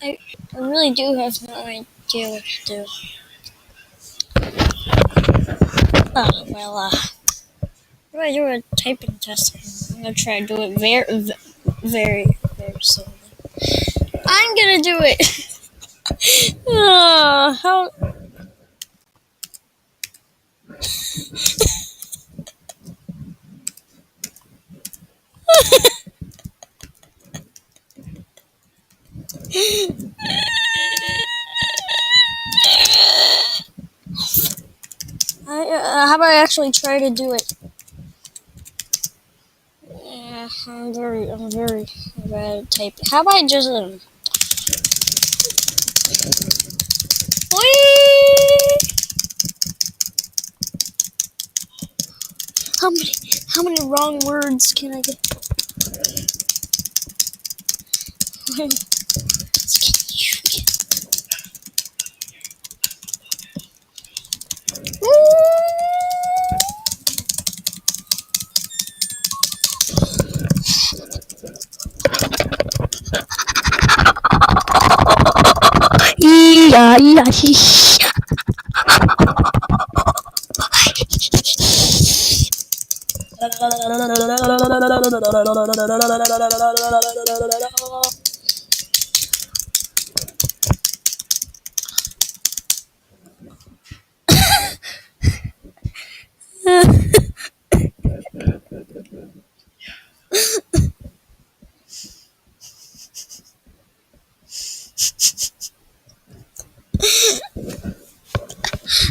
I really do have no idea what to do. Oh, well, if I do a typing test, I'm gonna try to do it very slowly. I'm gonna do it! How? How about I actually try to do it? Yeah, I'm very bad at typing. How about I just, whee! How many, how many wrong words can I get?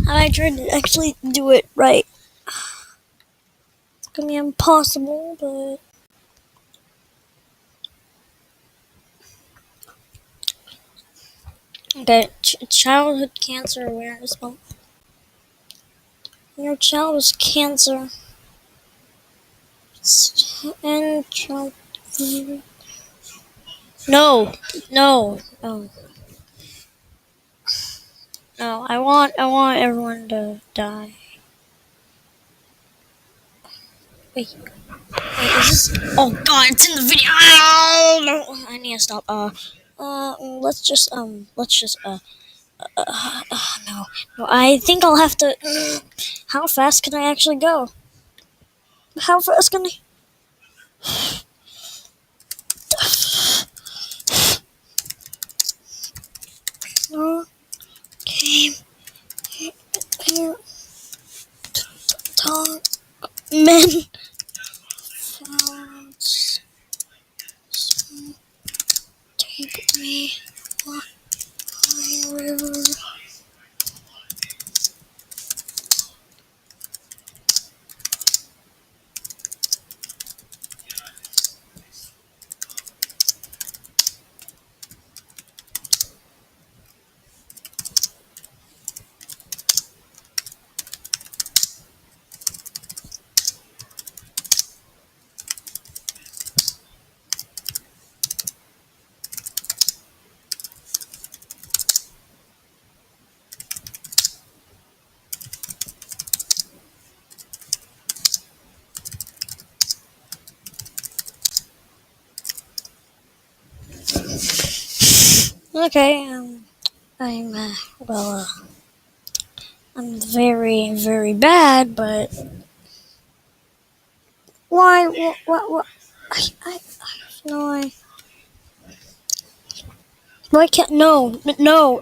I tried to actually do it right. It's gonna be impossible, but okay. Childhood Cancer Awareness Month. Your child is cancer. And child. No, no, no, no. I want everyone to die. Wait, is this? Oh God, it's in the video. Oh, no, I need to stop. No, no. I think I'll have to. How fast can I actually go? How fast can I? Came here to talk. Men found. Take me on the river. Okay, well, I'm very bad, but why, what, I have no idea. Why can't, no, no,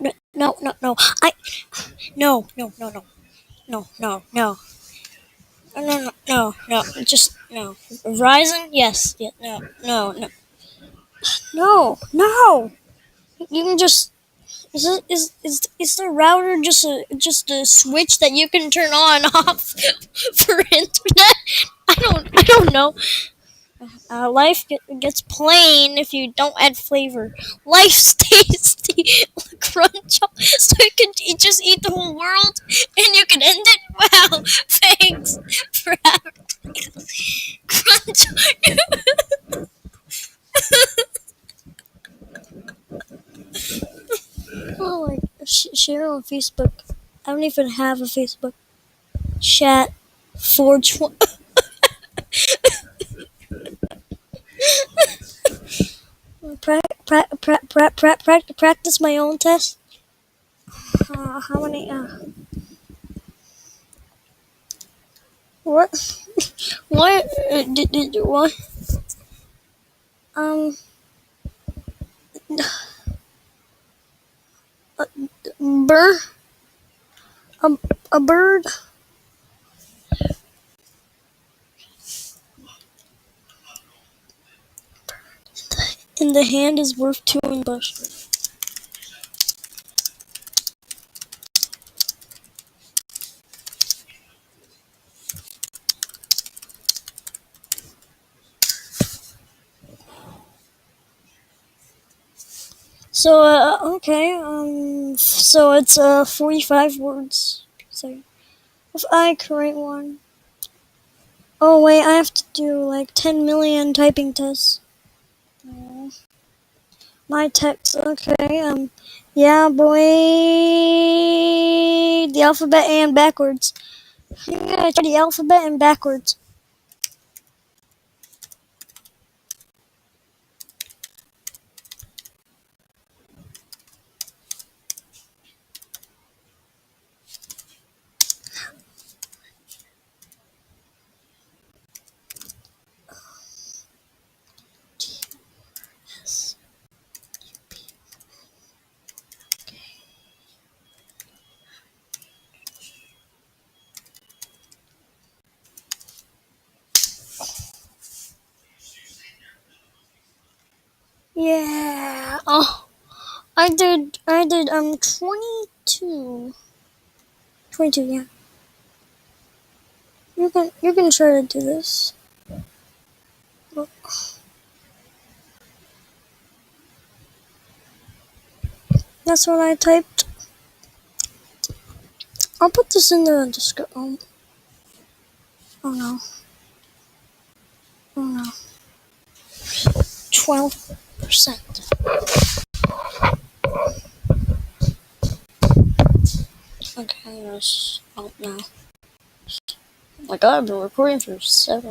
just, no. Verizon? Yes, yeah, no. You can just, is the router just a switch that you can turn on and off for internet? I don't know. Life gets plain if you don't add flavor. Life's tasty. Crunch up so you can just eat the whole world and you can end it. Wow, thanks for having crunch. Oh, like share on Facebook. I don't even have a Facebook. Chat 420. practice my own test. How many? What? What? Did what? Um. Bird. A, a bird. In the hand is worth two in bush. So, okay, so it's, 45 words. So, if I create one. Oh, wait, I have to do, like, 10 million typing tests. Oh. My text, okay, yeah, boy, the alphabet and backwards. I'm gonna try the alphabet and backwards. Yeah, oh, I did, 22. 22, yeah. You can try to do this. That's what I typed. I'll put this in the description. Oh no. Oh no. 12%. Okay, let's stop now. Oh my god, I've been recording for 7